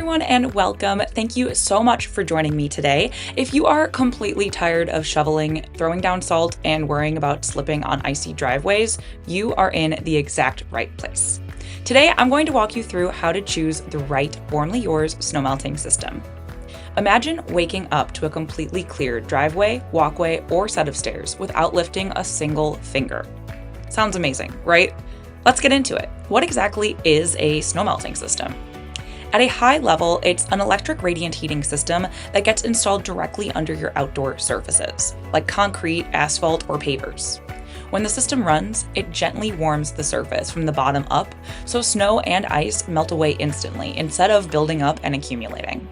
everyone, and welcome. Thank you so much for joining me today. If you are completely tired of shoveling, throwing down salt, and worrying about slipping on icy driveways, you are in the exact right place. Today, I'm going to walk you through how to choose the right Warmly Yours snow melting system. Imagine waking up to a completely clear driveway, walkway, or set of stairs without lifting a single finger. Sounds amazing, right? Let's get into it. What exactly is a snow melting system? At a high level, it's an electric radiant heating system that gets installed directly under your outdoor surfaces, like concrete, asphalt, or pavers. When the system runs, it gently warms the surface from the bottom up, so snow and ice melt away instantly instead of building up and accumulating.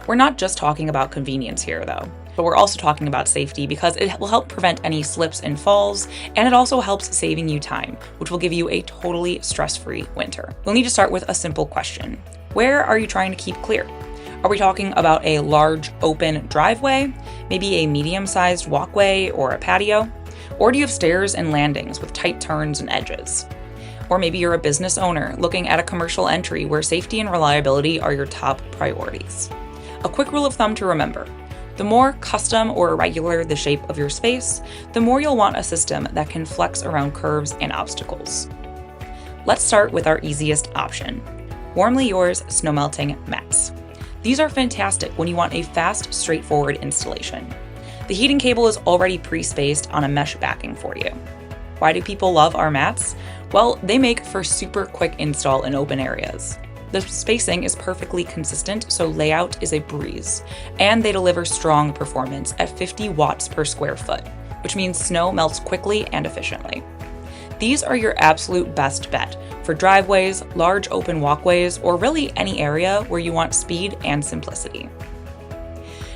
We're not just talking about convenience here, though, but we're also talking about safety because it will help prevent any slips and falls, and it also helps saving you time, which will give you a totally stress-free winter. We'll need to start with a simple question. Where are you trying to keep clear? Are we talking about a large open driveway, maybe a medium-sized walkway or a patio? Or do you have stairs and landings with tight turns and edges? Or maybe you're a business owner looking at a commercial entry where safety and reliability are your top priorities. A quick rule of thumb to remember: the more custom or irregular the shape of your space, the more you'll want a system that can flex around curves and obstacles. Let's start with our easiest option: Warmly Yours Snow Melting Mats. These are fantastic when you want a fast, straightforward installation. The heating cable is already pre-spaced on a mesh backing for you. Why do people love our mats? Well, they make for super quick install in open areas. The spacing is perfectly consistent, so layout is a breeze, and they deliver strong performance at 50 watts per square foot, which means snow melts quickly and efficiently. These are your absolute best bet for driveways, large open walkways, or really any area where you want speed and simplicity.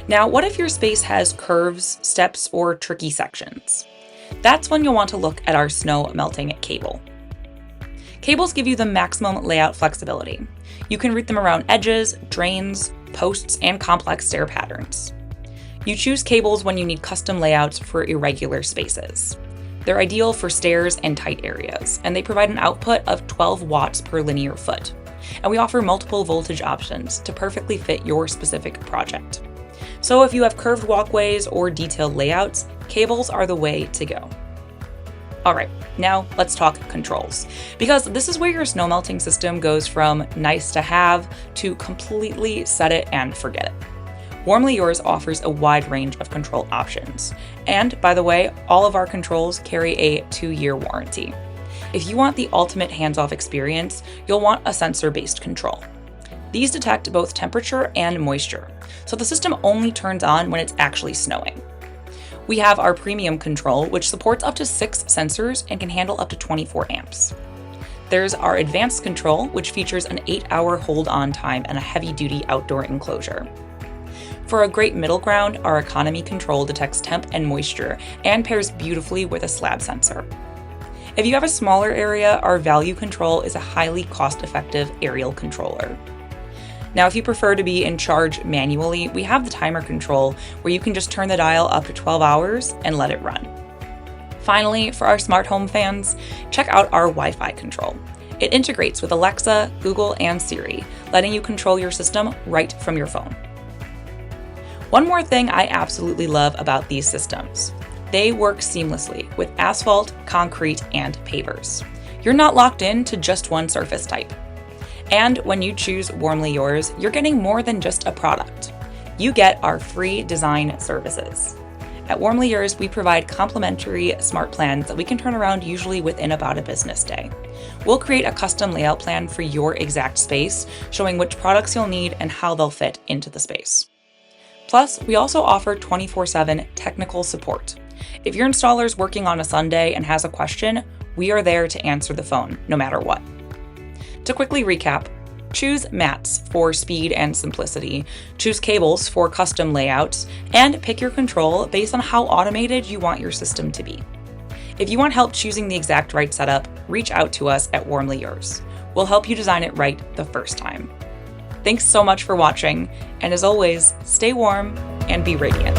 Now, what if your space has curves, steps, or tricky sections? That's when you'll want to look at our snow melting cable. Cables give you the maximum layout flexibility. You can route them around edges, drains, posts, and complex stair patterns. You choose cables when you need custom layouts for irregular spaces. They're ideal for stairs and tight areas, and they provide an output of 12 watts per linear foot. And we offer multiple voltage options to perfectly fit your specific project. So if you have curved walkways or detailed layouts, cables are the way to go. Alright, now let's talk controls, because this is where your snow melting system goes from nice to have to completely set it and forget it. Warmly Yours offers a wide range of control options. And by the way, all of our controls carry a 2-year warranty. If you want the ultimate hands-off experience, you'll want a sensor-based control. These detect both temperature and moisture, so the system only turns on when it's actually snowing. We have our premium control, which supports up to 6 sensors and can handle up to 24 amps. There's our advanced control, which features an 8-hour hold-on time and a heavy-duty outdoor enclosure. For a great middle ground, our economy control detects temp and moisture and pairs beautifully with a slab sensor. If you have a smaller area, our value control is a highly cost-effective aerial controller. Now, if you prefer to be in charge manually, we have the timer control where you can just turn the dial up to 12 hours and let it run. Finally, for our smart home fans, check out our Wi-Fi control. It integrates with Alexa, Google, and Siri, letting you control your system right from your phone. One more thing I absolutely love about these systems: they work seamlessly with asphalt, concrete, and pavers. You're not locked in to just one surface type. And when you choose Warmly Yours, you're getting more than just a product. You get our free design services. At Warmly Yours, we provide complimentary smart plans that we can turn around usually within about a business day. We'll create a custom layout plan for your exact space, showing which products you'll need and how they'll fit into the space. Plus, we also offer 24/7 technical support. If your installer is working on a Sunday and has a question, we are there to answer the phone, no matter what. To quickly recap, choose mats for speed and simplicity, choose cables for custom layouts, and pick your control based on how automated you want your system to be. If you want help choosing the exact right setup, reach out to us at Warmly Yours. We'll help you design it right the first time. Thanks so much for watching, and as always, stay warm and be radiant.